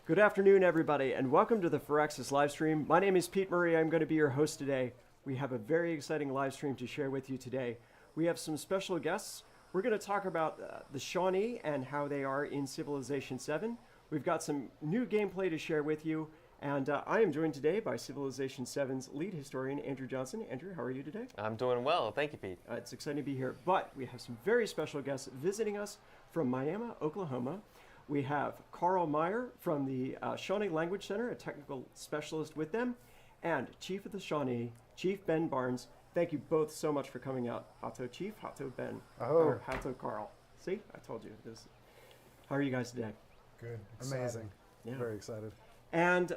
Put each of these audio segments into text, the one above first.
Good afternoon, everybody, and welcome to the Firaxis live stream. My name is Pete Murray. I'm going to be your host today. We have a very exciting live stream to share with you today. We have some special guests. We're going to talk about the Shawnee and how they are in Civilization VII. We've got some new gameplay to share with you, and I am joined today by Civilization VII's lead historian, Andrew Johnson. Andrew, how are you today? I'm doing well. Thank you, Pete. It's exciting to be here, but we have some very special guests visiting us from Meier, Oklahoma. We have Karl Meyer from the Shawnee Language Center, a technical specialist with them, and Chief of the Shawnee, Chief Ben Barnes. Thank you both so much for coming out. Hato Chief, Hato Ben, or Hato Karl. See, I told you. How are you guys today? Good. Amazing. Yeah. Very excited. And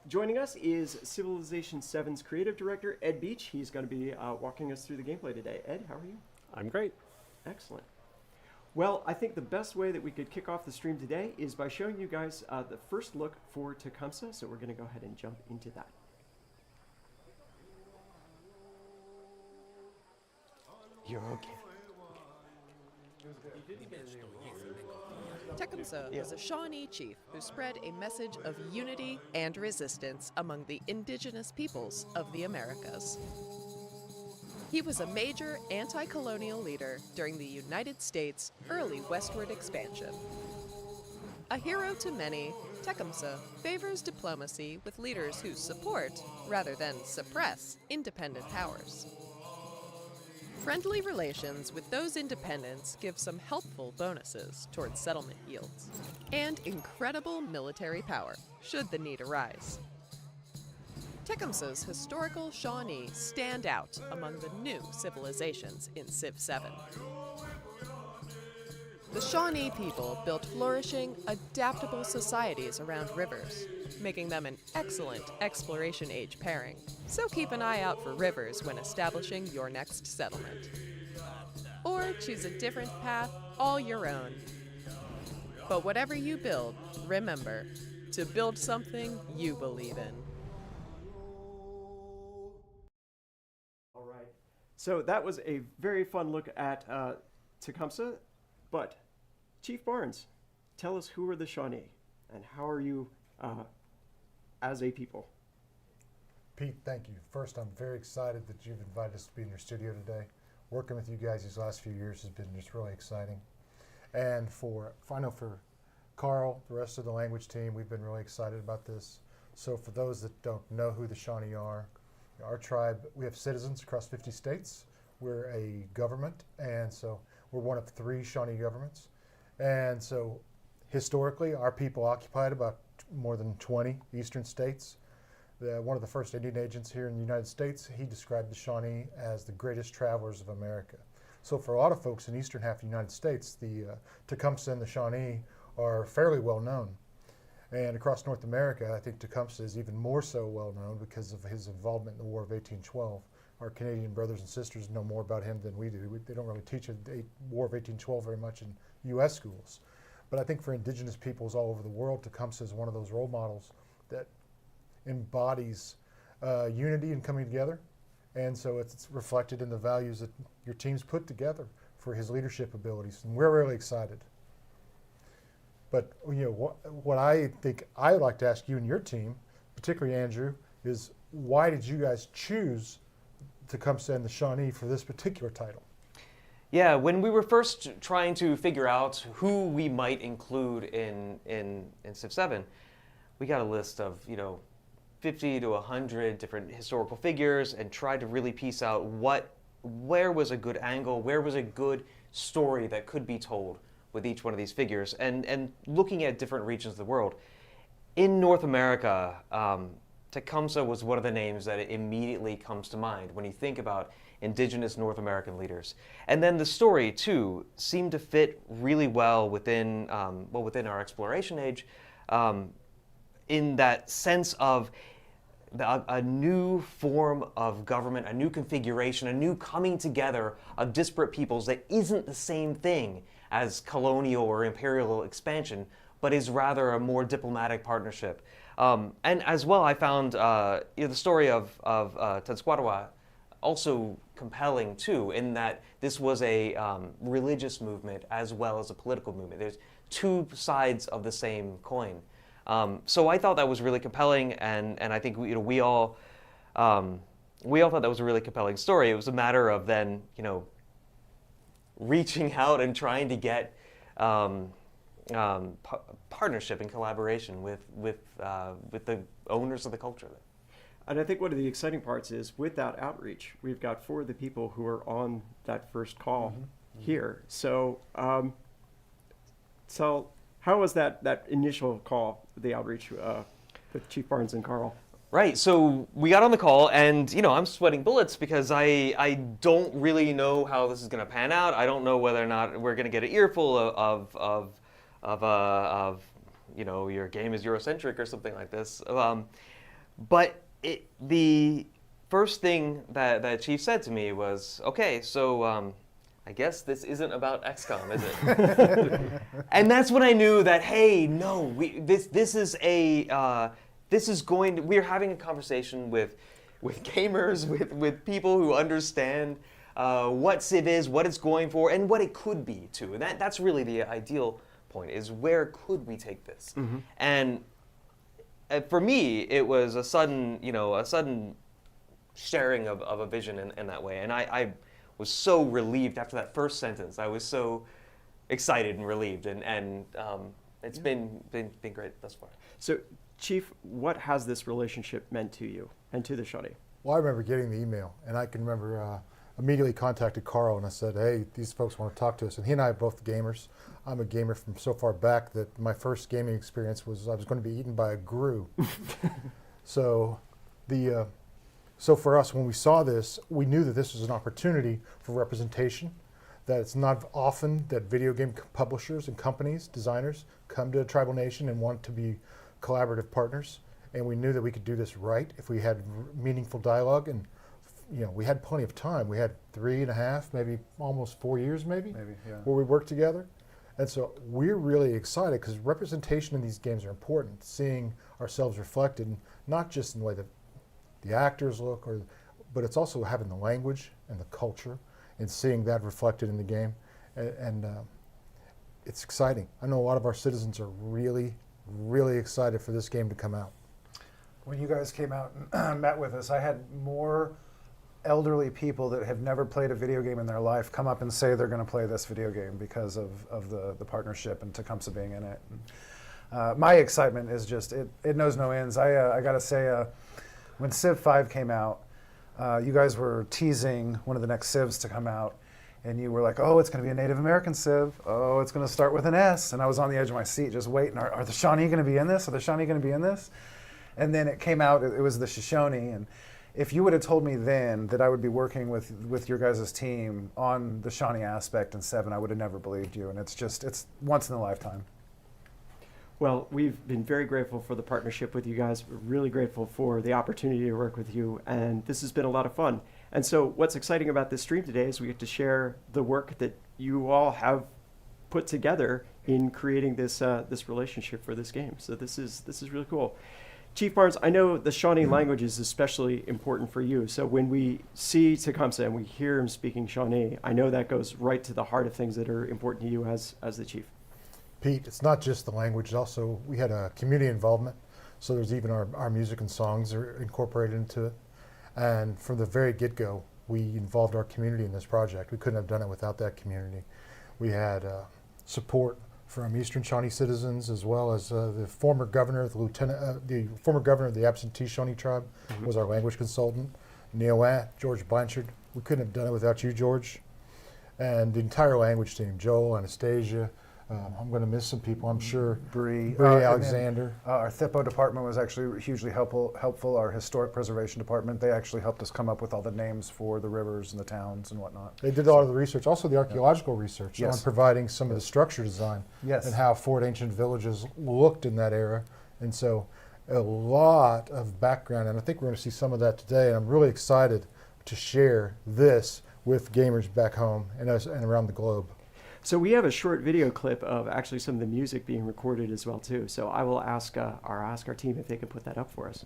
joining us is Civilization VII's creative director, Ed Beach. He's going to be walking us through the gameplay today. Ed, how are you? I'm great. Excellent. Well, I think the best way that we could kick off the stream today is by showing you guys the first look for Tecumseh, so we're going to go ahead and jump into that. You're okay. Tecumseh was a Shawnee chief who spread a message of unity and resistance among the indigenous peoples of the Americas. He was a major anti-colonial leader during the United States' early westward expansion. A hero to many, Tecumseh favors diplomacy with leaders who support, rather than suppress, independent powers. Friendly relations with those independents give some helpful bonuses towards settlement yields, and incredible military power, should the need arise. Tecumseh's historical Shawnee stand out among the new civilizations in Civ VII. The Shawnee people built flourishing, adaptable societies around rivers, making them an excellent exploration age pairing. So keep an eye out for rivers when establishing your next settlement. Or choose a different path all your own. But whatever you build, remember to build something you believe in. All right. So that was a very fun look at Tecumseh, but Chief Barnes, tell us who are the Shawnee and how are you as a people? Pete, thank you. First, I'm very excited that you've invited us to be in your studio today. Working with you guys these last few years has been just really exciting. And for Karl, the rest of the language team, we've been really excited about this. So for those that don't know who the Shawnee are, our tribe, we have citizens across 50 states. We're a government, and so we're one of 3 Shawnee governments. And so historically, our people occupied about more than 20 eastern states. One of the first Indian agents here in the United States, he described the Shawnee as the greatest travelers of America. So for a lot of folks in the eastern half of the United States, the Tecumseh and the Shawnee are fairly well known. And across North America, I think Tecumseh is even more so well known because of his involvement in the War of 1812. Our Canadian brothers and sisters know more about him than we do. They don't really teach the War of 1812 very much in U.S. schools. But I think for indigenous peoples all over the world, Tecumseh is one of those role models that embodies unity and coming together. And so it's reflected in the values that your team's put together for his leadership abilities. And we're really excited. But you know what I think I'd like to ask you and your team, particularly Andrew, is why did you guys choose Tecumseh and the Shawnee for this particular title? Yeah, when we were first trying to figure out who we might include in Civ VII, we got a list of 50 to 100 different historical figures and tried to really piece out where was a good angle, where was a good story that could be told with each one of these figures, and looking at different regions of the world. In North America, Tecumseh was one of the names that immediately comes to mind when you think about indigenous North American leaders. And then the story, too, seemed to fit really well within our exploration age, in that sense of a new form of government, a new configuration, a new coming together of disparate peoples that isn't the same thing as colonial or imperial expansion, but is rather a more diplomatic partnership. And as well, I found the story of Tenskwatawa also compelling too, in that this was a religious movement as well as a political movement. There's two sides of the same coin. So I thought that was really compelling, and I think we all thought that was a really compelling story. It was a matter of then reaching out and trying to get partnership and collaboration with the owners of the culture. And I think one of the exciting parts is with that outreach, we've got 4 of the people who are on that first call here. So, so how was that initial call, the outreach with Chief Barnes and Karl? Right. So we got on the call, and I'm sweating bullets because I don't really know how this is going to pan out. I don't know whether or not we're going to get an earful of your game is Eurocentric or something like this. But the first thing that Chief said to me was, okay, so I guess this isn't about XCOM, is it? And that's when I knew that, hey, no, we're having a conversation with gamers, with people who understand what Civ is, what it's going for, and what it could be too. And that's really the ideal point, is where could we take this? Mm-hmm. And for me, it was a sudden sharing of a vision in that way. And I was so relieved after that first sentence. I was so excited and relieved, and it's been great thus far. So, Chief, what has this relationship meant to you and to the Shawnee? Well, I remember getting the email, and I can remember immediately contacted Karl, and I said, hey, these folks want to talk to us. And he and I are both gamers. I'm a gamer from so far back that my first gaming experience was I was going to be eaten by a grue. So for us, when we saw this, we knew that this was an opportunity for representation, that it's not often that video game publishers and companies, designers, come to a tribal nation and want to be collaborative partners. And we knew that we could do this right if we had meaningful dialogue. And we had plenty of time. We had 3.5, maybe almost 4 years, maybe, yeah, where we worked together. And so we're really excited because representation in these games are important. Seeing ourselves reflected, not just in the way that the actors look, but it's also having the language and the culture and seeing that reflected in the game. And it's exciting. I know a lot of our citizens are really, really excited for this game to come out. When you guys came out and met with us, I had more elderly people that have never played a video game in their life come up and say they're going to play this video game because of the partnership and Tecumseh being in it. My excitement is just, it knows no ends. I got to say, when Civ V came out, you guys were teasing one of the next Civs to come out, and you were like, oh, it's going to be a Native American Civ. Oh, it's going to start with an S. And I was on the edge of my seat just waiting. Are the Shawnee going to be in this? Are the Shawnee going to be in this? And then it came out, it was the Shoshone. And if you would have told me then that I would be working with your guys' team on the Shawnee aspect in 7, I would have never believed you. And it's once in a lifetime. Well, we've been very grateful for the partnership with you guys. We're really grateful for the opportunity to work with you, and this has been a lot of fun. And so what's exciting about this stream today is we get to share the work that you all have put together in creating this this relationship for this game. So this is really cool. Chief Barnes, I know the Shawnee language is especially important for you. So when we see Tecumseh and we hear him speaking Shawnee, I know that goes right to the heart of things that are important to you as the chief. Pete, it's not just the language. Also, we had a community involvement. So there's even our music and songs are incorporated into it. And from the very get-go, we involved our community in this project. We couldn't have done it without that community. We had support from Eastern Shawnee citizens, as well as the former governor, the former governor of the absentee Shawnee tribe was our language consultant. Neowant, George Blanchard. We couldn't have done it without you, George. And the entire language team, Joel, Anastasia. I'm going to miss some people, I'm sure. Bree Alexander. Our THIPO department was actually hugely helpful. Our historic preservation department, they actually helped us come up with all the names for the rivers and the towns and whatnot. They did a lot of the research, also the archaeological research on Yes. providing some of the structure design Yes. and how Fort Ancient villages looked in that era. And so a lot of background, and I think we're going to see some of that today. And I'm really excited to share this with gamers back home and around the globe. So we have a short video clip of actually some of the music being recorded as well too. So I will ask our team if they can put that up for us.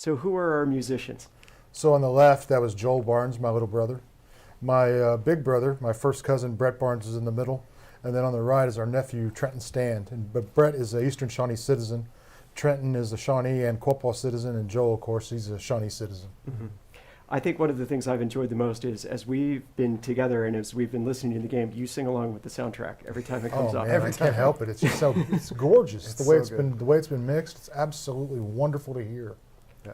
So who are our musicians? So on the left, that was Joel Barnes, my little brother. My big brother, my first cousin, Brett Barnes, is in the middle. And then on the right is our nephew, Trenton Stand. But Brett is an Eastern Shawnee citizen. Trenton is a Shawnee and Quapaw citizen. And Joel, of course, he's a Shawnee citizen. Mm-hmm. I think one of the things I've enjoyed the most is as we've been together and as we've been listening to the game, you sing along with the soundtrack every time it comes Oh, up. man, I can't help it. It's just so it's gorgeous. It's the way so it's good. been, the way it's been mixed, it's absolutely wonderful to hear.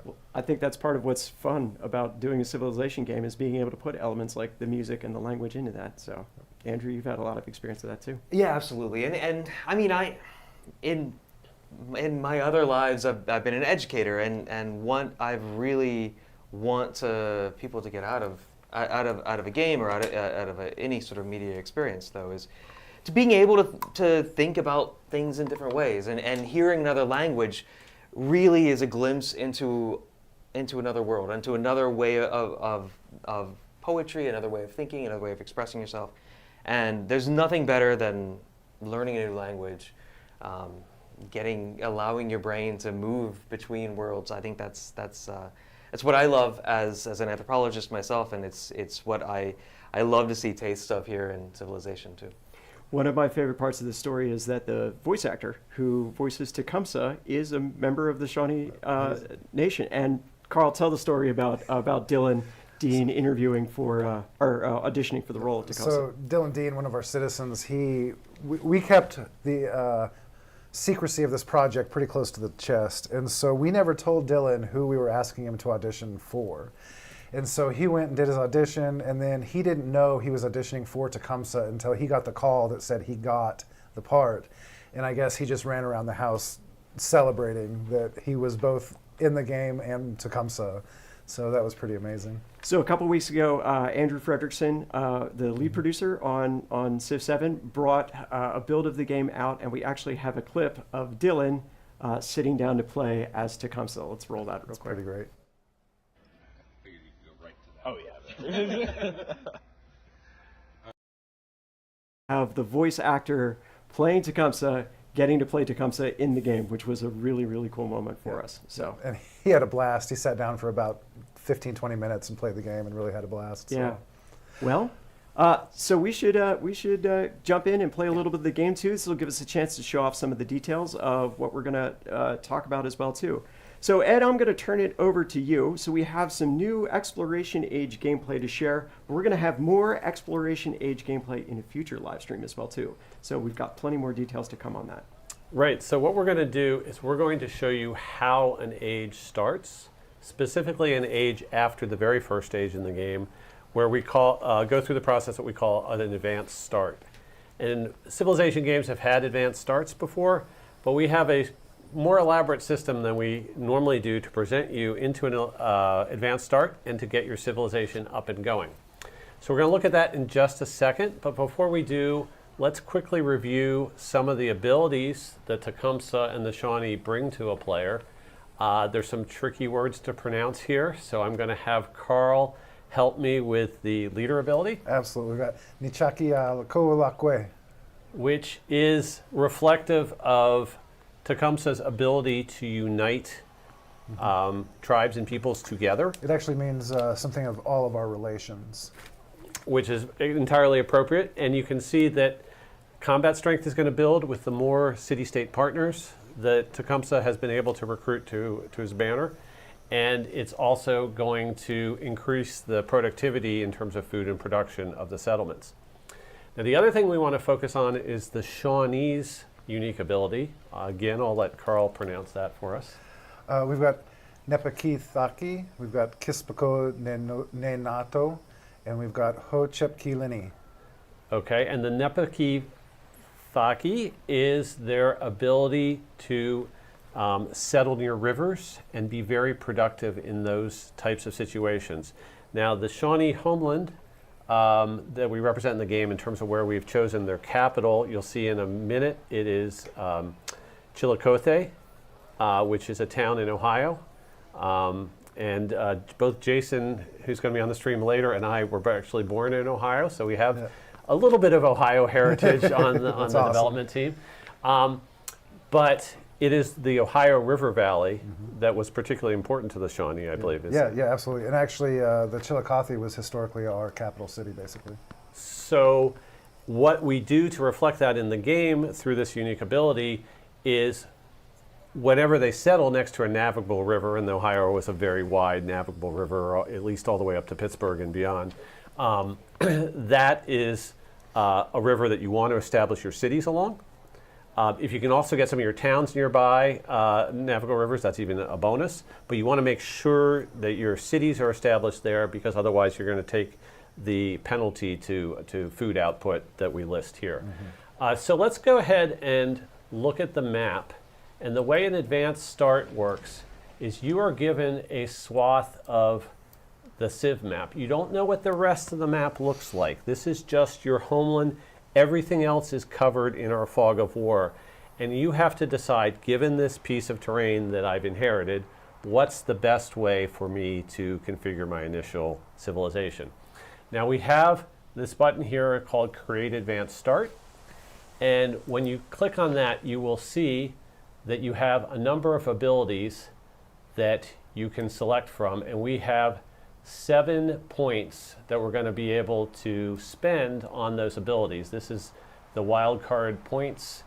Well, I think that's part of what's fun about doing a Civilization game is being able to put elements like the music and the language into that. So, Andrew, you've had a lot of experience with that too. Yeah, absolutely. And I mean, in my other lives, I've been an educator, and what I really want people to get out of a game or out of any sort of media experience, though, is to being able to think about things in different ways, and hearing another language really is a glimpse into another world, into another way of poetry, another way of thinking, another way of expressing yourself. And there's nothing better than learning a new language, allowing your brain to move between worlds. I think that's what I love as an anthropologist myself, and it's what I love to see taste of here in Civilization too. One of my favorite parts of the story is that the voice actor who voices Tecumseh is a member of the Shawnee Nation. And Karl, tell the story about Dylan Dean interviewing for or auditioning for the role of Tecumseh. So Dylan Dean, one of our citizens, we kept the secrecy of this project pretty close to the chest, and so we never told Dylan who we were asking him to audition for. And so he went and did his audition, and then he didn't know he was auditioning for Tecumseh until he got the call that said he got the part. And I guess he just ran around the house celebrating that he was both in the game and Tecumseh. So that was pretty amazing. So a couple weeks ago, Andrew Fredrickson, the lead producer on Civ 7, brought a build of the game out, and we actually have a clip of Dylan sitting down to play as Tecumseh. Let's roll that real quick. Pretty great. Oh, yeah. Of the voice actor playing Tecumseh, getting to play Tecumseh in the game, which was a really, really cool moment for us. So, And he had a blast. He sat down for about 15, 20 minutes and played the game and really had a blast. So. yeah. Well, so we should jump in and play a little bit of the game too. This will give us a chance to show off some of the details of what we're going to talk about as well too. So Ed, I'm going to turn it over to you. So we have some new Exploration Age gameplay to share, but we're going to have more Exploration Age gameplay in a future live stream as well too. So we've got plenty more details to come on that. Right, so what we're going to do is we're going to show you how an age starts, specifically an age after the very first stage in the game, where we go through the process that we call an advanced start. And Civilization games have had advanced starts before, but we have a more elaborate system than we normally do to present you into an advanced start and to get your civilization up and going. So we're going to look at that in just a second, but before we do, let's quickly review some of the abilities that Tecumseh and the Shawnee bring to a player. There's some tricky words to pronounce here, so I'm going to have Karl help me with the leader ability. Absolutely. We've got Nichaki Koulakwe. Which is reflective of Tecumseh's ability to unite tribes and peoples together. It actually means something of all of our relations. Which is entirely appropriate, and you can see that combat strength is going to build with the more city-state partners that Tecumseh has been able to recruit to his banner, and it's also going to increase the productivity in terms of food and production of the settlements. Now the other thing we want to focus on is the Shawnee's unique ability. Again, I'll let Karl pronounce that for us. We've got Nepaki Thaki, we've got Kispako Nenato, and we've got Ho Chepki Lini. Okay, and the Nepaki Thaki is their ability to settle near rivers and be very productive in those types of situations. Now, the Shawnee homeland that we represent in the game in terms of where we've chosen their capital, you'll see in a minute, it is Chillicothe, which is a town in Ohio. And both Jason, who's going to be on the stream later, and I were actually born in Ohio, so we have a little bit of Ohio heritage on the awesome. development team. But It is the Ohio River Valley that was particularly important to the Shawnee, I believe. Yeah, absolutely. And actually, the Chillicothe was historically our capital city, basically. So what we do to reflect that in the game through this unique ability is whenever they settle next to a navigable river, and the Ohio was a very wide navigable river, at least all the way up to Pittsburgh and beyond, that is a river that you want to establish your cities along. If you can also get some of your towns nearby navigable rivers, that's even a bonus. But you want to make sure that your cities are established there, because otherwise you're going to take the penalty to food output that we list here. So let's go ahead and look at the map. And the way an advanced start works is you are given a swath of the Civ map. You don't know what the rest of the map looks like. This is just your homeland. Everything else is covered in our fog of war. And you have to decide, given this piece of terrain that I've inherited, what's the best way for me to configure my initial civilization. Now we have this button here called Create Advanced Start. And when you click on that, you will see that you have a number of abilities that you can select from. And we have 7 points that we're going to be able to spend on those abilities. This is the wild card points.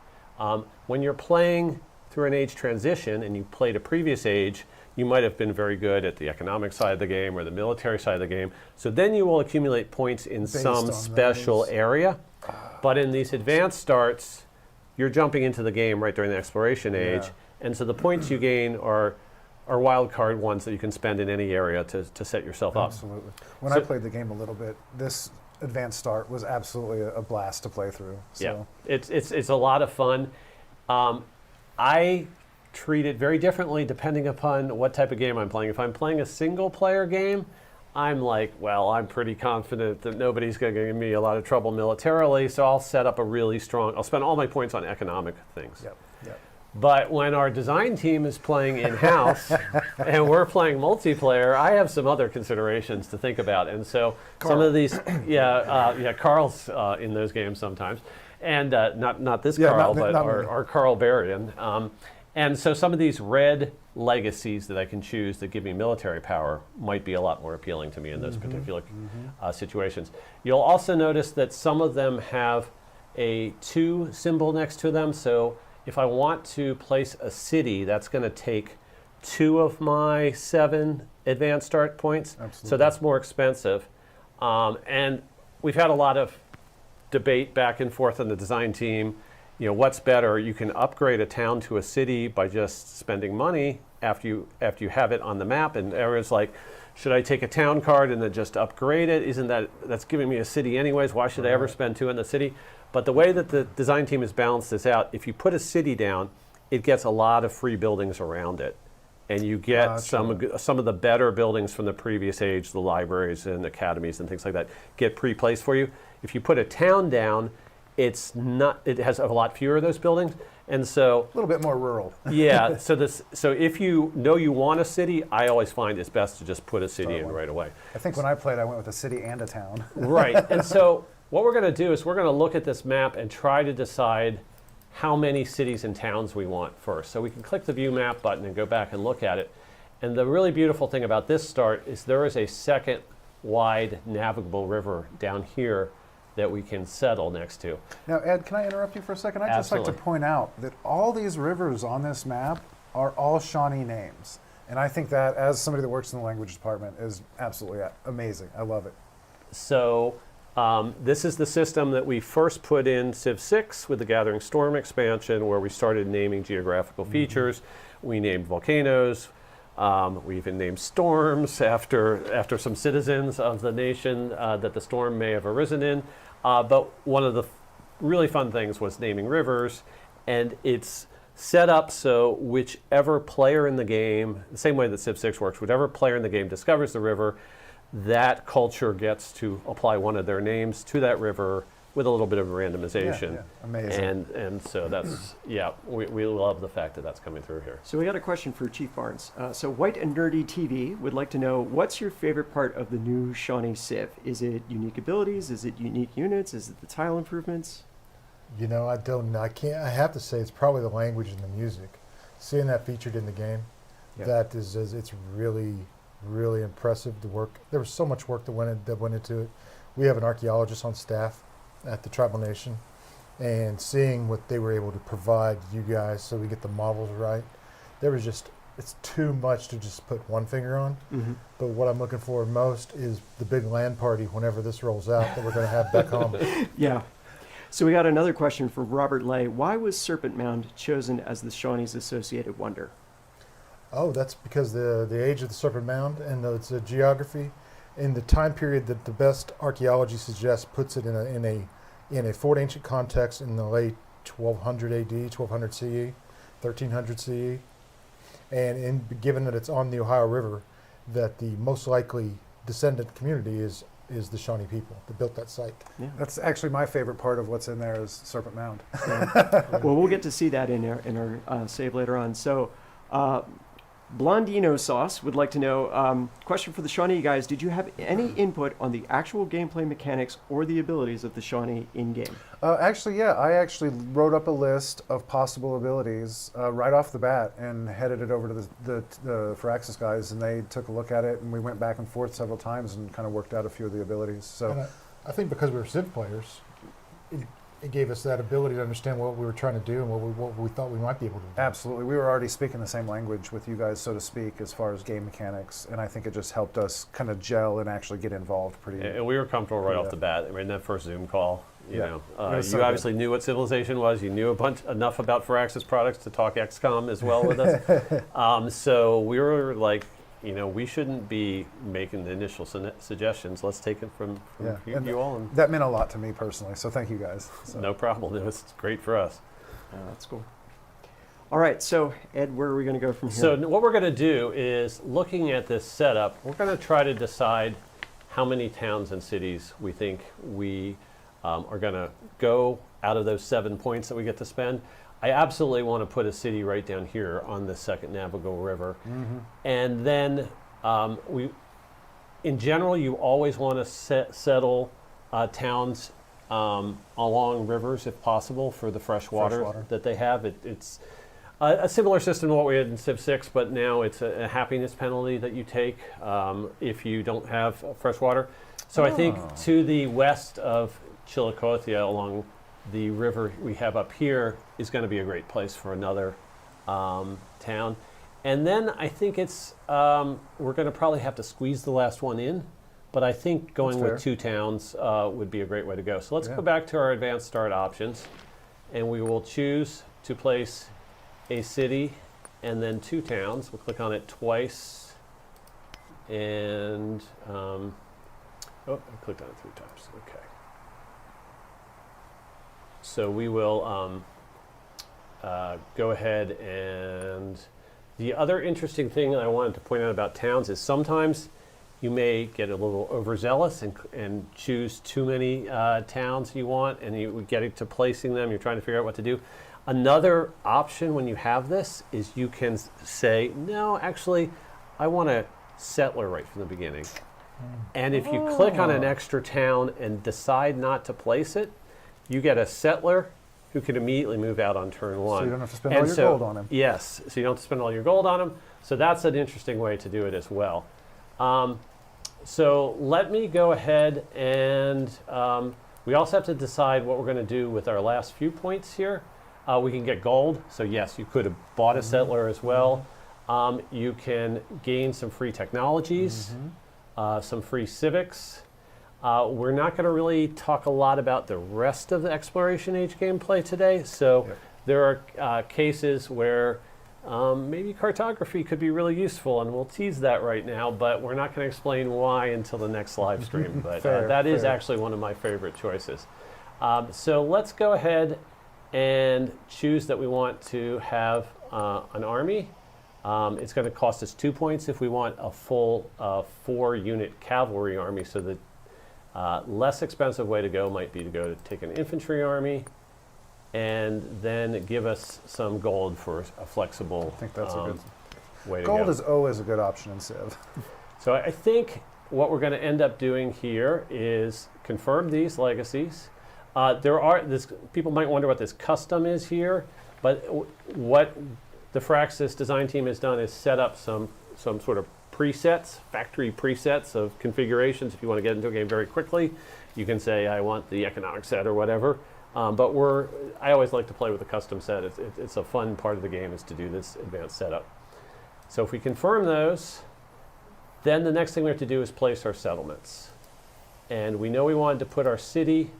When you're playing through an age transition and you played a previous age, you might have been very good at the economic side of the game or the military side of the game. So then you will accumulate points in some special area. But in these advanced starts, you're jumping into the game right during the exploration age. And so the points you gain are wild card ones that you can spend in any area to set yourself up. Absolutely. When I played the game a little bit, this advanced start was absolutely a blast to play through. So. Yeah, it's a lot of fun. I treat it very differently depending upon what type of game I'm playing. If I'm playing a single player game, I'm like, well, I'm pretty confident that nobody's going to give me a lot of trouble militarily, so I'll set up a really strong, I'll spend all my points on economic things. Yep. But when our design team is playing in-house and we're playing multiplayer, I have some other considerations to think about. And so some of these, Carl's in those games sometimes. And not this Carl, but our Carl Berrien. And so some of these red legacies that I can choose that give me military power might be a lot more appealing to me in those particular situations. You'll also notice that some of them have a 2 symbol next to them. So if I want to place a city, that's going to take 2 of my 7 advanced start points. Absolutely. So that's more expensive. And we've had a lot of debate back and forth on the design team. You know, what's better? You can upgrade a town to a city by just spending money after you have it on the map. And everyone's like, should I take a town card and then just upgrade it? That's giving me a city anyways? Why should I ever spend 2 in the city? But the way that the design team has balanced this out, if you put a city down, it gets a lot of free buildings around it. And you get some of the better buildings from the previous age, the libraries and academies and things like that, get pre-placed for you. If you put a town down, it has a lot fewer of those buildings. And so a little bit more rural. Yeah, so if you know you want a city, I always find it's best to just put a city in right away. I think when I played, I went with a city and a town. Right, and so what we're going to do is we're going to look at this map and try to decide how many cities and towns we want first. So we can click the View Map button and go back and look at it. And the really beautiful thing about this start is there is a second wide navigable river down here that we can settle next to. Now, Ed, can I interrupt you for a second? I'd just like to point out that all these rivers on this map are all Shawnee names. And I think that, as somebody that works in the language department, is absolutely amazing. I love it. So this is the system that we first put in Civ VI with the Gathering Storm expansion, where we started naming geographical features. We named volcanoes. We even named storms after some citizens of the nation that the storm may have arisen in. But one of the really fun things was naming rivers, and it's set up so whichever player in the game, the same way that Civ 6 works, whichever player in the game discovers the river, that culture gets to apply one of their names to that river with a little bit of randomization. Yeah, amazing. And so that's, we love the fact that that's coming through here. So we got a question for Chief Barnes. So White and Nerdy TV would like to know, what's your favorite part of the new Shawnee Civ? Is it unique abilities? Is it unique units? Is it the tile improvements? You know, I don't know. I have to say it's probably the language and the music. seeing that featured in the game, Yeah. it's really, really impressive. The work, there was so much work that went into it. We have an archaeologist on staff at the Tribal Nation, and seeing what they were able to provide you guys so we get the models right, it's too much to just put one finger on. Mm-hmm. But what I'm looking for most is the big land party whenever this rolls out that we're going to have back home. Yeah. So we got another question from Robert Lay. Why was Serpent Mound chosen as the Shawnee's associated wonder? Oh, that's because the age of the Serpent Mound and its geography, in the time period that the best archaeology suggests, puts it in a Fort Ancient context in the late 1200 AD, 1200 CE, 1300 CE, and given that it's on the Ohio River, that the most likely descendant community is the Shawnee people that built that site. Yeah. That's actually my favorite part of what's in there is Serpent Mound. Well, we'll get to see that in our save later on. So, Blondino Sauce would like to know, question for the Shawnee guys, did you have any input on the actual gameplay mechanics or the abilities of the Shawnee in-game? Actually, yeah, I actually wrote up a list of possible abilities right off the bat and headed it over to the Firaxis guys, and they took a look at it, and we went back and forth several times and kind of worked out a few of the abilities. So, And I think because we were Civ players, it gave us that ability to understand what we were trying to do and what we thought we might be able to do. absolutely, we were already speaking the same language with you guys, so to speak, as far as game mechanics, and I think it just helped us kind of gel and actually get involved pretty. And we were comfortable right off Yeah. the bat. I mean, that first Zoom call, you Yeah. know, It was you so good. obviously knew what Civilization was. You knew enough about Firaxis products to talk XCOM as well with us. So we were like, you know, we shouldn't be making the initial suggestions. Let's take it from Yeah. And you all. And that meant a lot to me personally, so thank you guys. So. no problem. It was great for us. That's cool. All right, so Ed, where are we going to go from here? So what we're going to do is, looking at this setup, we're going to try to decide how many towns and cities we think we are going to go out of those 7 points that we get to spend. I absolutely want to put a city right down here on the second navigable river. Mm-hmm. And then in general, you always want to settle towns along rivers if possible for the fresh water water. that they have. It's a similar system to what we had in Civ 6, but now it's a happiness penalty that you take if you don't have fresh water. So I think to the west of Chillicothe, along the river we have up here, is going to be a great place for another town. And then I think it's we're going to probably have to squeeze the last one in, but I think going That's with fair. 2 towns would be a great way to go. So let's Yeah. go back to our advanced start options, and we will choose to place a city and then 2 towns. We'll click on it twice, and I clicked on it 3 times. Okay. So we will go ahead, and the other interesting thing that I wanted to point out about towns is sometimes you may get a little overzealous and choose too many towns you want, and you get to placing them, you're trying to figure out what to do. Another option when you have this is you can say, no, actually, I want a settler right from the beginning. And if you click on an extra town and decide not to place it, you get a settler who can immediately move out on turn 1. So you don't have to spend all your gold on him. Yes, so you don't have to spend all your gold on him. So that's an interesting way to do it as well. So let me go ahead and we also have to decide what we're going to do with our last few points here. We can get gold. So yes, you could have bought a settler as well. You can gain some free technologies, some free civics. We're not going to really talk a lot about the rest of the Exploration Age gameplay today. So there are cases where maybe cartography could be really useful, and we'll tease that right now, but we're not going to explain why until the next live stream. But that is actually one of my favorite choices. So let's go ahead and choose that we want to have an army. It's going to cost us 2 points if we want a full 4-unit cavalry army. So the less expensive way to go might be to go to take an infantry army and then give us some gold for a flexible I think that's a good way to go. Gold is always a good option in Civ. So I think what we're going to end up doing here is confirm these legacies. People might wonder what this custom is here, but what the Firaxis design team has done is set up some sort of presets, factory presets of configurations. If you want to get into a game very quickly, you can say, I want the economic set or whatever. But I always like to play with a custom set. It's a fun part of the game is to do this advanced setup. So if we confirm those, then the next thing we have to do is place our settlements. And we know we wanted to put our city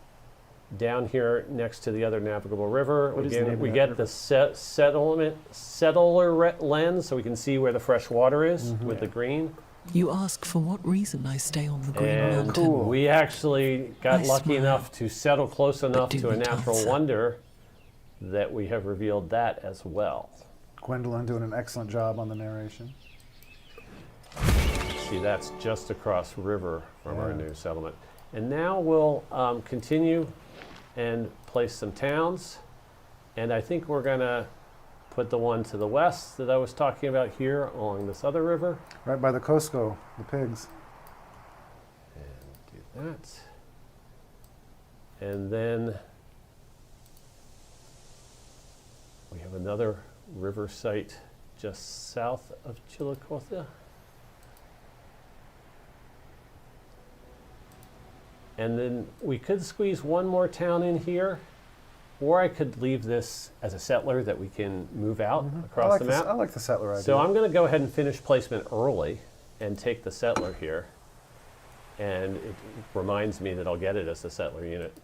down here next to the other navigable river. What is the name of We that get river? the settler lens, so we can see where the fresh water is with the green. You ask for what reason I stay on the Green And Mountain. we actually got I lucky smile, enough to settle close enough do to a not natural answer. wonder that we have revealed that as well. Gwendolyn doing an excellent job on the narration. See, that's just across river from our Yeah. new settlement. And now we'll continue and place some towns. And I think we're going to put the one to the west that I was talking about here along this other river. Right by the Costco, the pigs. And do that. And then we have another river site just south of Chillicothe. And then we could squeeze one more town in here, or I could leave this as a settler that we can move out across the map. I like the settler idea. So I'm going to go ahead and finish placement early and take the settler here. And it reminds me that I'll get it as a settler unit.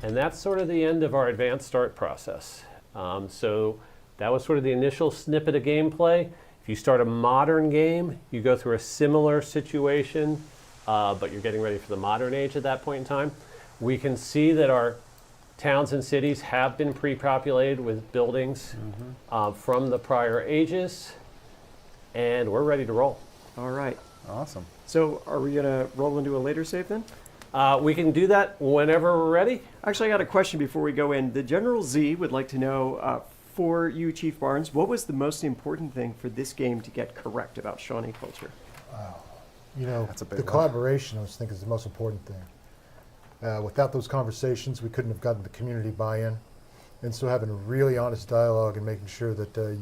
And that's sort of the end of our advanced start process. So that was sort of the initial snippet of gameplay. If you start a modern game, you go through a similar situation, but you're getting ready for the modern age at that point in time. We can see that our towns and cities have been pre-populated with buildings from the prior ages, and we're ready to roll. All right. Awesome. So are we going to roll into a later save then? We can do that whenever we're ready. Actually, I got a question before we go in. The General Z would like to know, for you, Chief Barnes, what was the most important thing for this game to get correct about Shawnee culture? You know, That's a big the one. collaboration, I think, is the most important thing. Without those conversations, we couldn't have gotten the community buy-in. And so having a really honest dialogue and making sure that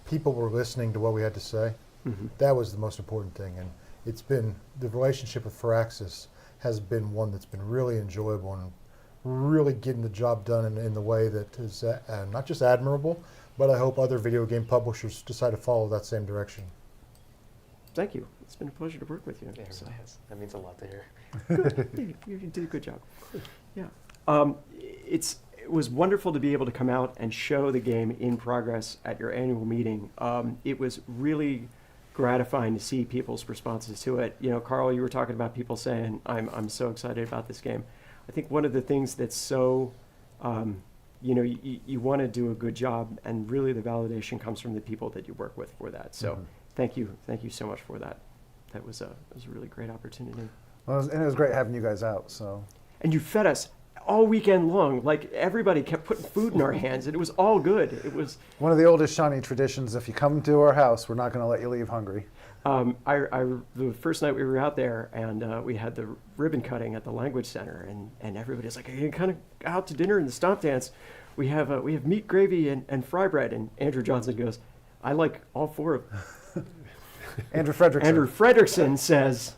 people were listening to what we had to say, that was the most important thing. And it's been, the relationship with Firaxis has been one that's been really enjoyable and really getting the job done in the way that is not just admirable, but I hope other video game publishers decide to follow that same direction. Thank you. It's been a pleasure to work with you. Yeah, it So- really is. That means a lot to hear. You did a good job. Yeah. It was wonderful to be able to come out and show the game in progress at your annual meeting. It was really gratifying to see people's responses to it. You know, Carl, you were talking about people saying, I'm so excited about this game. I think one of the things that's so, you know, you want to do a good job, and really the validation comes from the people that you work with for that. So thank you so much for that. That was a really great opportunity. Well, and it was great having you guys out. So And you fed us all weekend long. Like, everybody kept putting food in our hands, and it was all good. It was, one of the oldest Shawnee traditions: if you come to our house, we're not going to let you leave hungry. the first night we were out there, and we had the ribbon cutting at the Language Center, and everybody's like, "Are you kind of out to dinner in the stomp dance? We have meat, gravy, and fry bread." And Andrew Johnson goes, "I like all four of them." Andrew Frederickson. Andrew Frederickson says,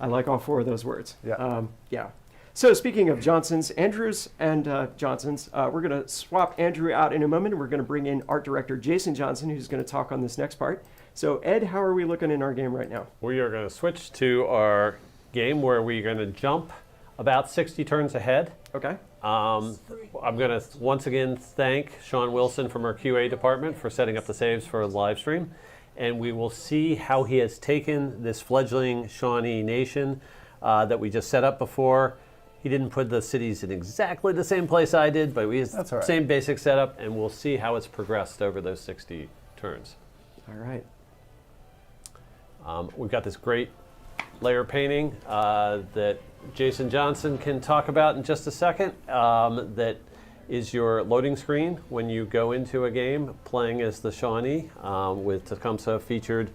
"I like all four of those words." Yeah. Yeah. So speaking of Johnsons, Andrews and Johnsons, we're going to swap Andrew out in a moment. We're going to bring in art director Jason Johnson, who's going to talk on this next part. So Ed, how are we looking in our game right now? We are going to switch to our game where we're going to jump about 60 turns ahead. Okay. I'm going to once again thank Sean Wilson from our QA department for setting up the saves for the live stream. And we will see how he has taken this fledgling Shawnee Nation that we just set up before. He didn't put the cities in exactly the same place I did, but we used That's the all right. same basic setup, and we'll see how it's progressed over those 60 turns. All right. We've got this great layer painting that Jason Johnson can talk about in just a second. That is your loading screen when you go into a game playing as the Shawnee, with Tecumseh featured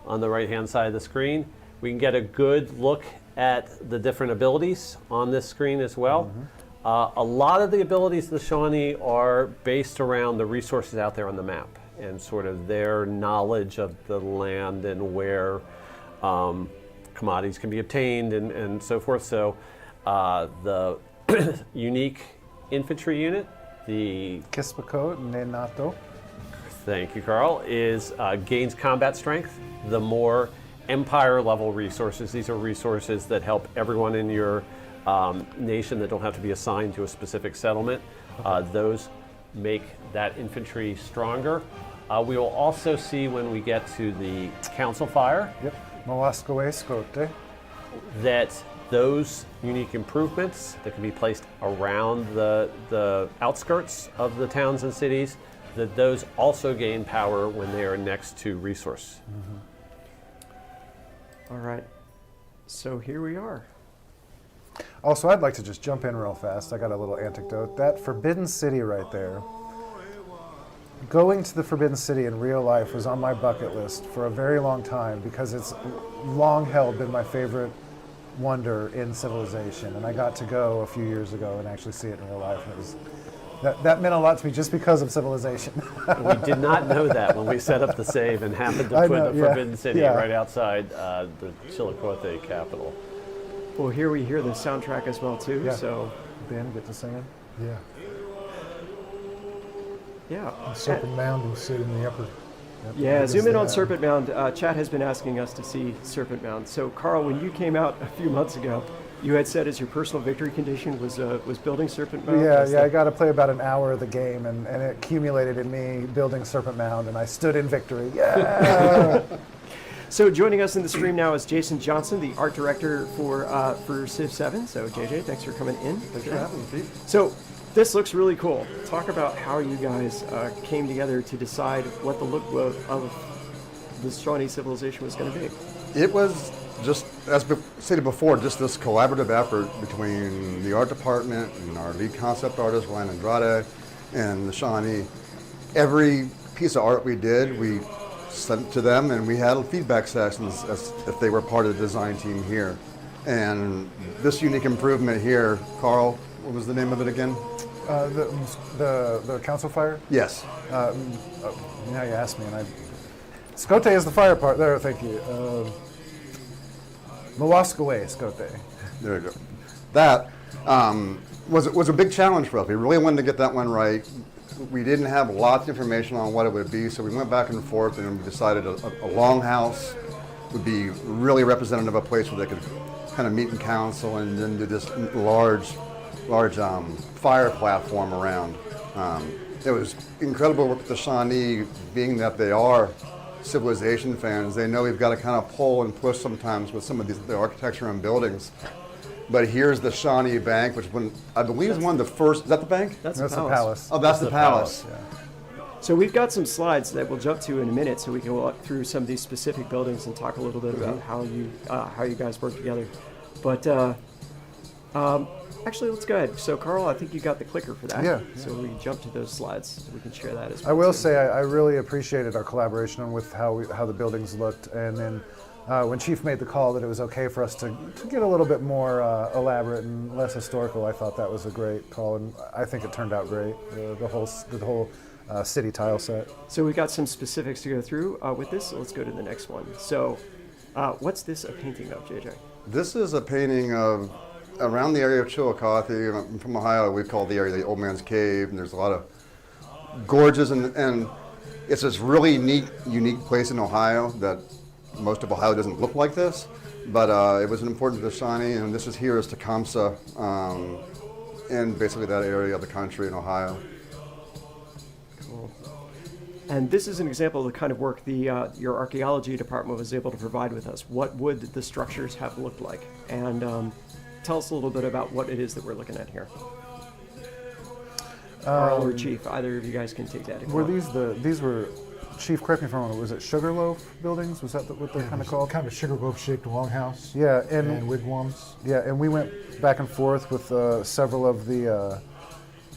on the right-hand side of the screen. We can get a good look at the different abilities on this screen as well. A lot of the abilities of the Shawnee are based around the resources out there on the map. and sort of their knowledge of the land and where commodities can be obtained and so forth. So the unique infantry unit, the Kispako Nenato. thank you, Carl, is gains combat strength. The more empire level resources, these are resources that help everyone in your nation that don't have to be assigned to a specific settlement. Those make that infantry stronger. We will also see when we get to the council fire Yep. Molascoe Scote. that those unique improvements that can be placed around the outskirts of the towns and cities, that those also gain power when they are next to resource. All right. So here we are. Also, I'd like to just jump in real fast. I got a little anecdote. That Forbidden City right there, going to the Forbidden City in real life was on my bucket list for a very long time because it's long held been my favorite wonder in civilization. And I got to go a few years ago and actually see it in real life. And it was, that meant a lot to me just because of civilization. We did not know that when we set up the save and happened to I put know, the yeah, Forbidden City yeah. right outside the Chillicothe capital. Well, here we hear the soundtrack as well too. Yeah. So Ben, get to singing. Yeah. yeah. Serpent Mound will sit in the upper. Yeah, What zoom is in on that? Serpent Mound. Chat has been asking us to see Serpent Mound. So, Carl, when you came out a few months ago, you had said as your personal victory condition was building Serpent Mound. Yeah, Was yeah, I that- got to play about an hour of the game, and it accumulated in me building Serpent Mound, and I stood in victory. Yeah! So, joining us in the stream now is Jason Johnson, the art director for Civ VII. So, JJ, thanks for coming in. Thanks for having me, Pete. So, this looks really cool. Talk about how you guys came together to decide what the look of the Shawnee civilization was going to be. It was just, as stated before, just this collaborative effort between the art department and our lead concept artist, Ryan Andrade, and the Shawnee. Every piece of art we did, we sent it to them, and we had feedback sessions as if they were part of the design team here. And this unique improvement here, Carl, what was the name of it again? The council fire? Yes. Now you asked me, and I... Scote is the fire part. There, thank you. Molascoe Scote. There you go. That was a big challenge for us. We really wanted to get that one right. We didn't have lots of information on what it would be, so we went back and forth, and we decided a longhouse would be really representative of a place where they could kind of meet in council, and then do this large fire platform around. It was incredible work with the Shawnee, being that they are civilization fans. They know we've got to kind of pull and push sometimes with some of the architecture and buildings. But here's the Shawnee Bank, which I believe is one of the first. Is that the bank? That's the palace. Oh, that's the palace. So we've got some slides that we'll jump to in a minute, so we can walk through some of these specific buildings and talk a little bit about how you guys work together. But actually, let's go ahead. So, Carl, I think you got the clicker for that. Yeah. So we jump to those slides. We can share that as well. I will too. say I really appreciated our collaboration with how the buildings looked, and then when Chief made the call that it was okay for us to get a little bit more elaborate and less historical, I thought that was a great call, and I think it turned out great. The whole city tile set. So we've got some specifics to go through with this. So let's go to the next one. So, what's this a painting of, JJ? This is a painting of around the area of Chillicothe. I'm from Ohio. We call the area the Old Man's Cave, and there's a lot of gorges, and it's this really neat, unique place in Ohio that most of Ohio doesn't look like this, but it was important to the Shawnee, and this is here is Tecumseh, in basically that area of the country in Ohio. Cool. And this is an example of the kind of work your archaeology department was able to provide with us. What would the structures have looked like? And tell us a little bit about what it is that we're looking at here. Carl or Chief, either of you guys can take that. If you Were want. these were, Chief, correct me if I'm wrong, was it Sugarloaf buildings? Was that what they're kind of called? Kind of a sugarloaf-shaped longhouse. Yeah, And wigwams. Yeah, and we went back and forth with several of the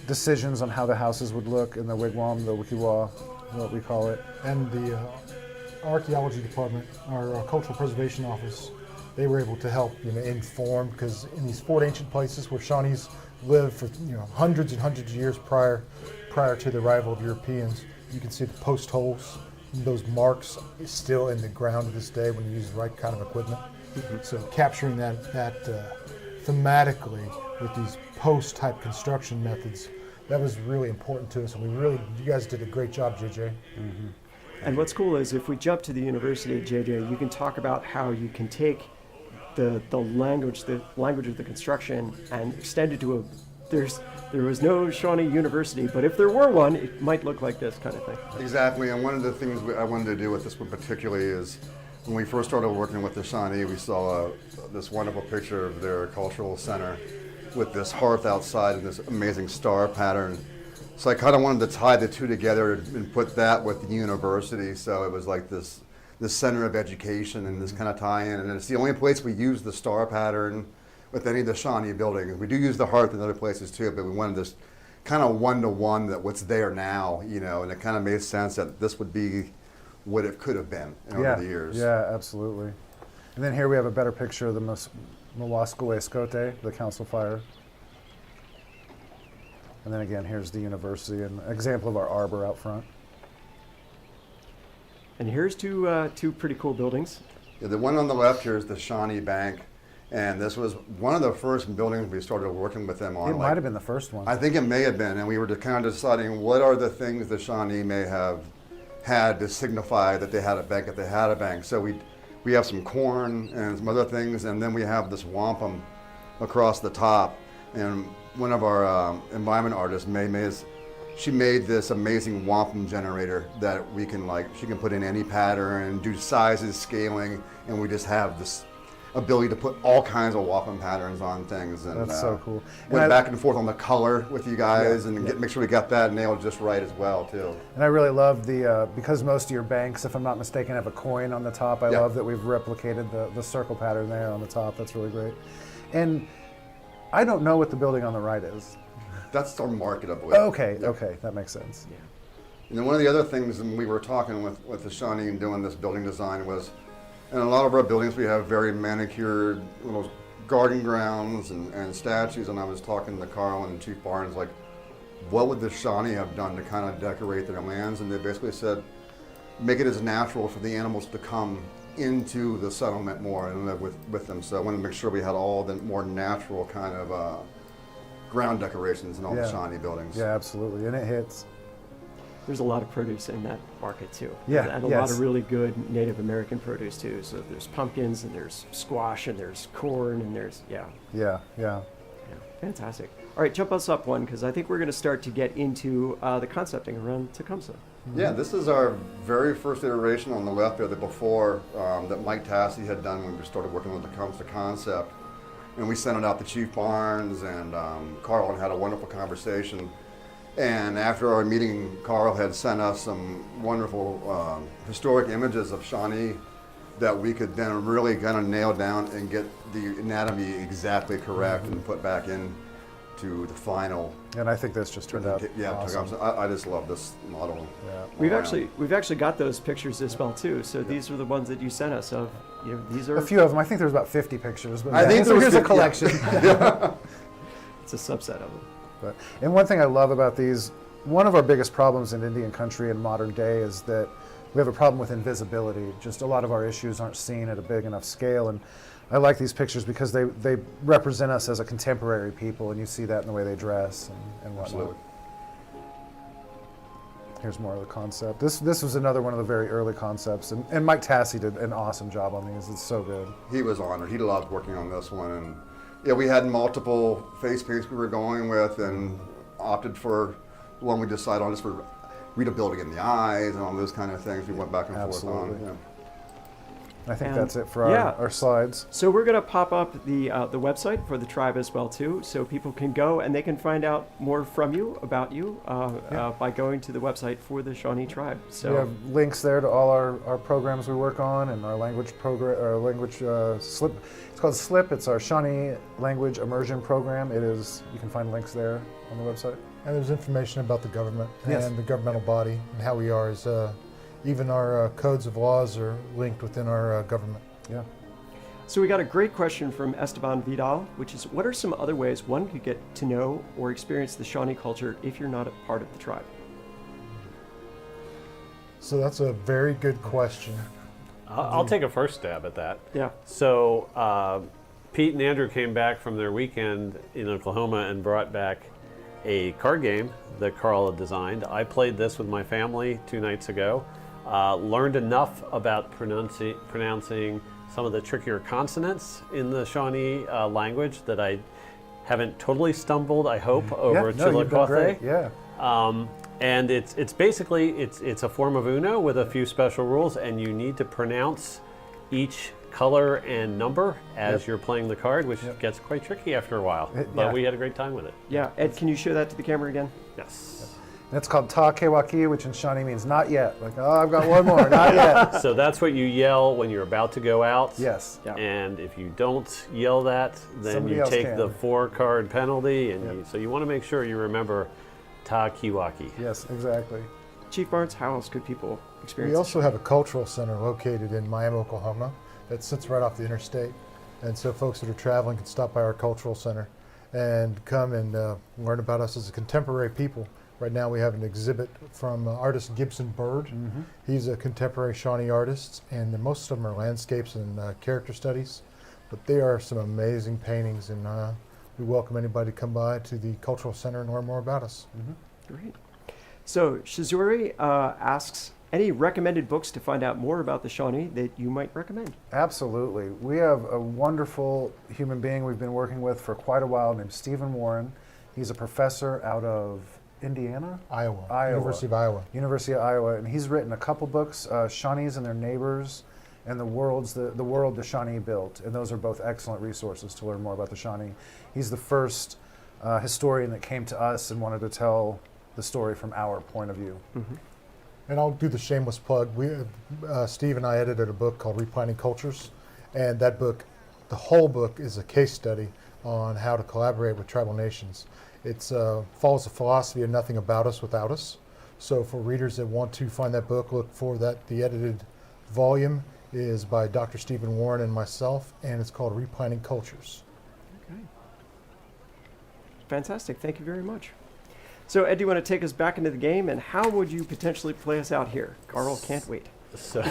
decisions on how the houses would look in the wigwam, the wikiwa, what we call it. And the archaeology department, our cultural preservation office, they were able to help inform, because in these fort ancient places where Shawnees lived for hundreds and hundreds of years prior to the arrival of Europeans, You can see the post holes, those marks still in the ground to this day when you use the right kind of equipment. So capturing that thematically with these post type construction methods, that was really important to us, and you guys did a great job, JJ. And what's cool is if we jump to the university, JJ, you can talk about how you can take the language of the construction and extend it to there was no Shawnee University, but if there were one, it might look like this kind of thing. Exactly, and one of the things I wanted to do with this one particularly is when we first started working with the Shawnee, we saw this wonderful picture of their cultural center with this hearth outside and this amazing star pattern. So I kind of wanted to tie the two together and put that with the university, so it was like this center of education and this kind of tie-in. And it's the only place we use the star pattern with any of the Shawnee buildings. We do use the hearth in other places too, but we wanted this kind of one-to-one that what's there now, and it kind of made sense that this would be what it could have been over the years. Yeah, absolutely. And then here we have a better picture of the Mawascule Escote, the council fire. And then again, here's the university and an example of our arbor out front. And here's two pretty cool buildings. Yeah, the one on the left here is the Shawnee Bank, and this was one of the first buildings we started working with them on. It might have been the first one. I think it may have been, and we were just kind of deciding what are the things the Shawnee may have had to signify that they had a bank if they had a bank. So we have some corn and some other things, and then we have this wampum across the top. And one of our environment artists, she made this amazing wampum generator that she can put in any pattern, do sizes, scaling, and we just have this ability to put all kinds of wampum patterns on things. And that's so cool. Went back and forth on the color with you guys and make sure we got that nailed just right as well too. And I really love because most of your banks, if I'm not mistaken, have a coin on the top. I love that we've replicated the circle pattern there on the top. That's really great. And I don't know what the building on the right is. That's our market, I believe. Okay, that makes sense. Yeah. And then one of the other things when we were talking with the Shawnee and doing this building design was, in a lot of our buildings we have very manicured little garden grounds and statues, and I was talking to Karl and Chief Barnes, like, what would the Shawnee have done to kind of decorate their lands? And they basically said, make it as natural for the animals to come into the settlement more and live with them. So I wanted to make sure we had all the more natural kind of ground decorations in all the Shawnee buildings. Yeah, absolutely, and it hits. There's a lot of produce in that market too. Yeah, and a lot of really good Native American produce too. So there's pumpkins and there's squash and there's corn and there's Yeah, fantastic. All right, jump us up one, because I think we're going to start to get into the concepting around Tecumseh. Yeah, this is our very first iteration on the left there, the before that Mike Tassi had done when we started working with the Tecumseh concept. And we sent it out to Chief Barnes and Karl and had a wonderful conversation. And after our meeting, Karl had sent us some wonderful historic images of Shawnee that we could then really kind of nail down and get the anatomy exactly correct and put back in to the final. And I think this just turned out awesome. I just love this model. Yeah. We've actually got those pictures as well too. So these are the ones that you sent us of. These are a few of them. I think there's about 50 pictures. But I think there's a collection. It's a subset of them. And one thing I love about these, one of our biggest problems in Indian country in modern day is that we have a problem with invisibility. Just a lot of our issues aren't seen at a big enough scale. And I like these pictures because they represent us as a contemporary people, and you see that in the way they dress and whatnot. Absolutely. Here's more of the concept. This was another one of the very early concepts, and Mike Tassi did an awesome job on these. It's so good. He was honored. He loved working on this one, and we had multiple face paints we were going with, and opted for the one we decided on just for readability in the eyes and all those kind of things. We went back and forth on. I think that's it for our slides. So we're going to pop up the website for the tribe as well too, so people can go and they can find out more from you, about you, by going to the website for the Shawnee tribe. So we have links there to all our programs we work on and our language program, our language SLIP. It's called SLIP. It's our Shawnee Language Immersion Program. You can find links there on the website. And there's information about the government and the governmental body and how we are as even our codes of laws are linked within our government. Yeah. So we got a great question from Esteban Vidal, which is, what are some other ways one could get to know or experience the Shawnee culture if you're not a part of the tribe? So that's a very good question. I'll take a first stab at that. Yeah. So Pete and Andrew came back from their weekend in Oklahoma and brought back a card game that Karl had designed. I played this with my family 2 nights ago. Learned enough about pronouncing some of the trickier consonants in the Shawnee language that I haven't totally stumbled, I hope, over Yeah, no, you've done great. Chillicothe. Yeah. And it's basically it's a form of Uno with a few special rules, and you need to pronounce each color and number as you're playing the card, which gets quite tricky after a while. But we had a great time with it. Yeah. Ed, can you show that to the camera again? Yes. And it's called Ta Kewaki, which in Shawnee means not yet. Like, oh, I've got one more, not yet. So that's what you yell when you're about to go out. Yes. Yeah. And if you don't yell that, then Somebody you else take can. the 4-card penalty. And so you want to make sure you remember Ta Kiwaki. Yes, exactly. Chief Barnes, how else could people experience We also have a cultural center located in Miami, Oklahoma that sits right off the interstate. And so folks that are traveling can stop by our cultural center and come and learn about us as a contemporary people. Right now we have an exhibit from artist Gibson Bird. He's a contemporary Shawnee artist, and most of them are landscapes and character studies. But they are some amazing paintings, and we welcome anybody to come by to the cultural center and learn more about us. Great. So Shizuri asks, any recommended books to find out more about the Shawnee that you might recommend? Absolutely. We have a wonderful human being we've been working with for quite a while named Stephen Warren. He's a professor out of Indiana? Iowa. Iowa. University of Iowa. University of Iowa, and he's written a couple books, Shawnees and Their Neighbors, and the world the Shawnee built, and those are both excellent resources to learn more about the Shawnee. He's the first historian that came to us and wanted to tell the story from our point of view. And I'll do the shameless plug. Steve and I edited a book called Replanting Cultures, and that book, the whole book, is a case study on how to collaborate with tribal nations. It follows the philosophy of nothing about us without us. So for readers that want to find that book, look for that. The edited volume is by Dr. Stephen Warren and myself, and it's called Replanting Cultures. Okay. Fantastic. Thank you very much. So Ed, do you want to take us back into the game, and how would you potentially play us out here? Carl can't wait. So,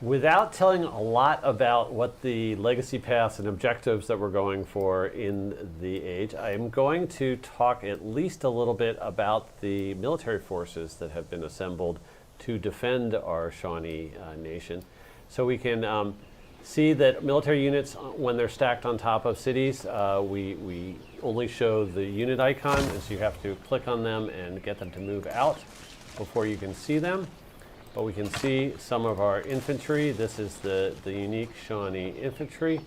without telling a lot about what the legacy paths and objectives that we're going for in the age, I'm going to talk at least a little bit about the military forces that have been assembled to defend our Shawnee Nation. So we can see that military units, when they're stacked on top of cities, we only show the unit icon, and so you have to click on them and get them to move out before you can see them. But we can see some of our infantry. This is the unique Shawnee infantry.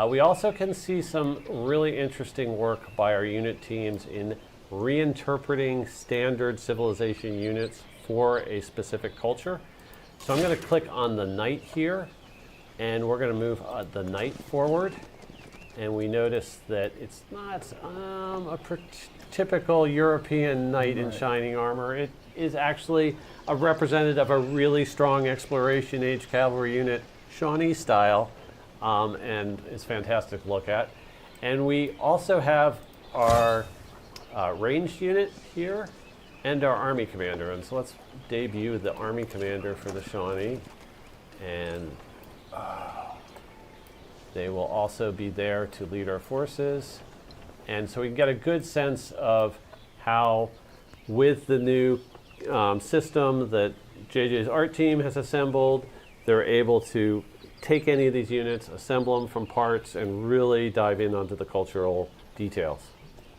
We also can see some really interesting work by our unit teams in reinterpreting standard civilization units for a specific culture. So I'm going to click on the knight here, and we're going to move the knight forward. And we notice that it's not a typical European knight in shining armor. It is actually a representative of a really strong exploration age cavalry unit, Shawnee style, and it's fantastic to look at. And we also have our ranged unit here and our army commander. And so let's debut the army commander for the Shawnee. And they will also be there to lead our forces. And so we can get a good sense of how, with the new system that JJ's art team has assembled, they're able to take any of these units, assemble them from parts, and really dive in onto the cultural details.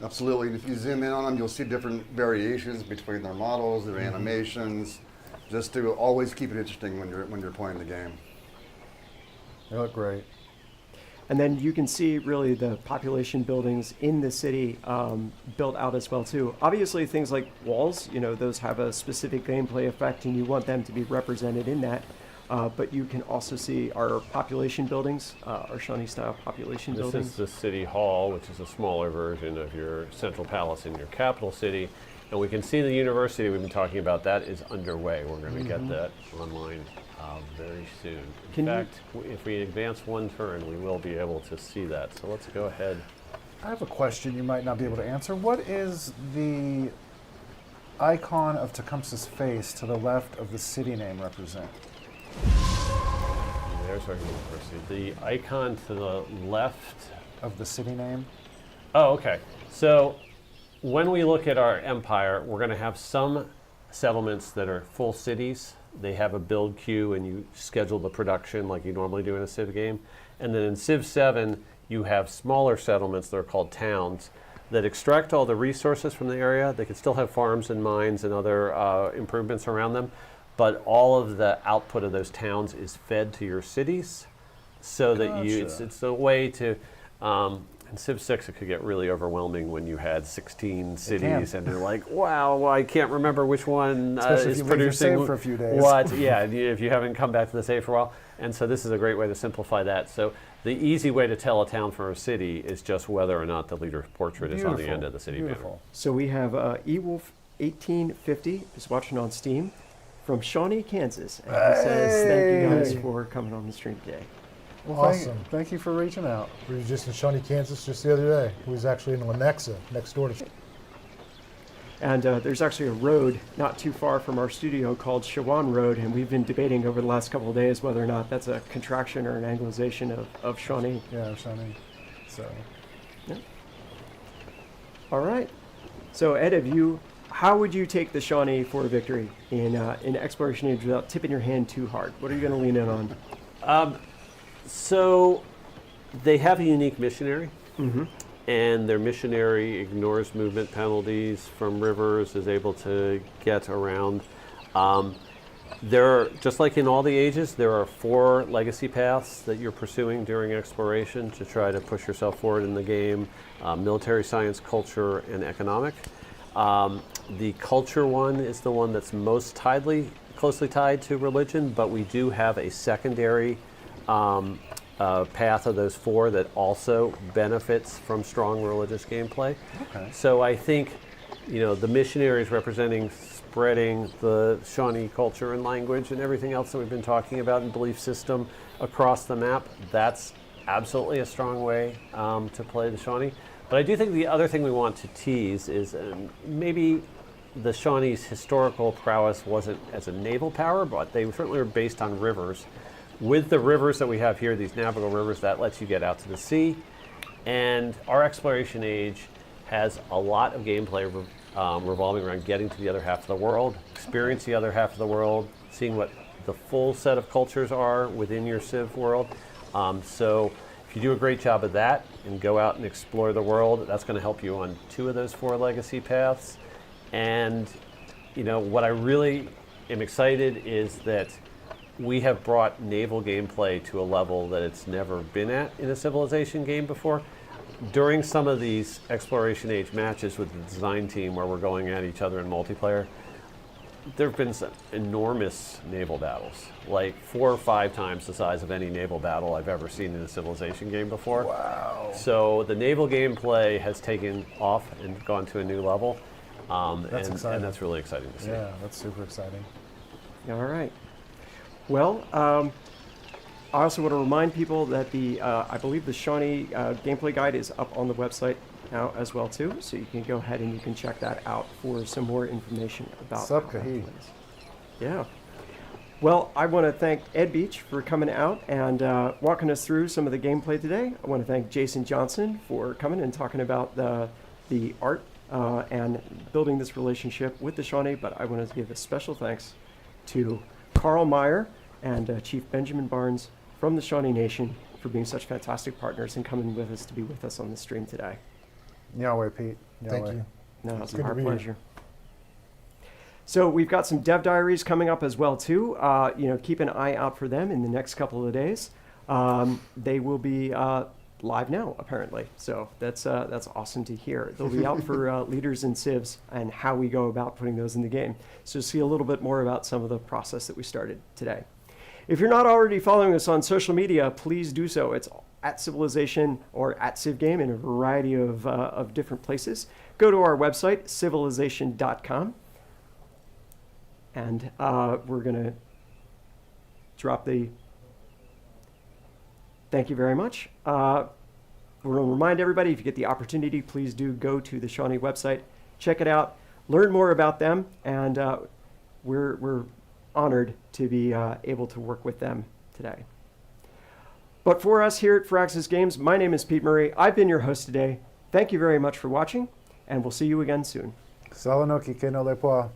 Absolutely. If you zoom in on them, you'll see different variations between their models, their animations, just to always keep it interesting when you're playing the game. They look great. And then you can see really the population buildings in the city built out as well too. Obviously things like walls, those have a specific gameplay effect and you want them to be represented in that. But you can also see our population buildings, our Shawnee style population buildings. This is the city hall, which is a smaller version of your central palace in your capital city. And we can see the university we've been talking about, that is underway. We're going to get that online very soon. In fact, if we advance one turn, we will be able to see that. So let's go ahead. I have a question you might not be able to answer. What is the icon of Tecumseh's face to the left of the city name represent? There's our university. The icon to the left Of the city name? Oh, okay. So when we look at our empire, we're going to have some settlements that are full cities. They have a build queue and you schedule the production like you normally do in a Civ game. And then in Civ 7, you have smaller settlements that are called towns that extract all the resources from the area. They can still have farms and mines and other improvements around them, but all of the output of those towns is fed to your cities so that it's a way to, in Civ 6 it could get really overwhelming when you had 16 cities and you're like, wow, well, I can't remember which one Especially is if you leave your producing save for a few days. what. Yeah, if you haven't come back to the save for a while. And so this is a great way to simplify that. So the easy way to tell a town from a city is just whether or not the leader's portrait is on the end of the city banner. Beautiful. So we have Ewolf 1850 is watching on Steam from Shawnee, Kansas. And he says, thank you guys for coming on the stream today. Well, Awesome. Thank you for reaching out. We were just in Shawnee, Kansas just the other day. He was actually in Lenexa, next door to. And there's actually a road not too far from our studio called Shawan Road, and we've been debating over the last couple of days whether or not that's a contraction or an anglicization of Shawnee. Yeah, Shawnee. So. All right. So Ed, how would you take the Shawnee for a victory in Exploration Age without tipping your hand too hard? What are you going to lean in on? So they have a unique missionary, and their missionary ignores movement penalties from rivers, is able to get around. Just like in all the ages, there are 4 legacy paths that you're pursuing during exploration to try to push yourself forward in the game: military science, culture, and economic. The culture one is the one that's most closely tied to religion, but we do have a secondary path of those 4 that also benefits from strong religious gameplay. Okay. So I think, the missionaries representing spreading the Shawnee culture and language and everything else that we've been talking about and belief system across the map, that's absolutely a strong way to play the Shawnee. But I do think the other thing we want to tease is maybe the Shawnee's historical prowess wasn't as a naval power, but they certainly were based on rivers. With the rivers that we have here, these navigable rivers, that lets you get out to the sea. And our exploration age has a lot of gameplay revolving around getting to the other half of the world, experience the other half of the world, seeing what the full set of cultures are within your Civ world. So if you do a great job of that and go out and explore the world, that's going to help you on 2 of those 4 legacy paths. And what I really am excited is that we have brought naval gameplay to a level that it's never been at in a Civilization game before. During some of these Exploration Age matches with the design team where we're going at each other in multiplayer, there have been some enormous naval battles, like 4 or 5 times the size of any naval battle I've ever seen in a Civilization game before. Wow. So the naval gameplay has taken off and gone to a new level. That's exciting. And that's really exciting to see. Yeah, that's super exciting. All right. Well, I also want to remind people that I believe the Shawnee gameplay guide is up on the website now as well too, so you can go ahead and you can check that out for some more information about. Sup, how that Kahee. plays. Yeah. Well, I want to thank Ed Beach for coming out and walking us through some of the gameplay today. I want to thank Jason Johnson for coming and talking about the art and building this relationship with the Shawnee, but I want to give a special thanks to Karl Meyer and Chief Benjamin Barnes from the Shawnee Nation for being such fantastic partners and coming with us to be with us on the stream today. Yahweh, Pete. Thank Yahweh. you. No, it's good to our be here. pleasure. So we've got some dev diaries coming up as well too. Keep an eye out for them in the next couple of days. They will be live now, apparently. So that's awesome to hear. They'll be out for leaders in Civs and how we go about putting those in the game. So see a little bit more about some of the process that we started today. If you're not already following us on social media, please do so. It's at Civilization or at CivGame in a variety of different places. Go to our website, civilization.com. And we're going to drop the thank you very much. We're going to remind everybody, if you get the opportunity, please do go to the Shawnee website, check it out. learn more about them, and we're honored to be able to work with them today. But for us here at Firaxis Games, my name is Pete Murray. I've been your host today. Thank you very much for watching, and we'll see you again soon. Salanoki que no le poa.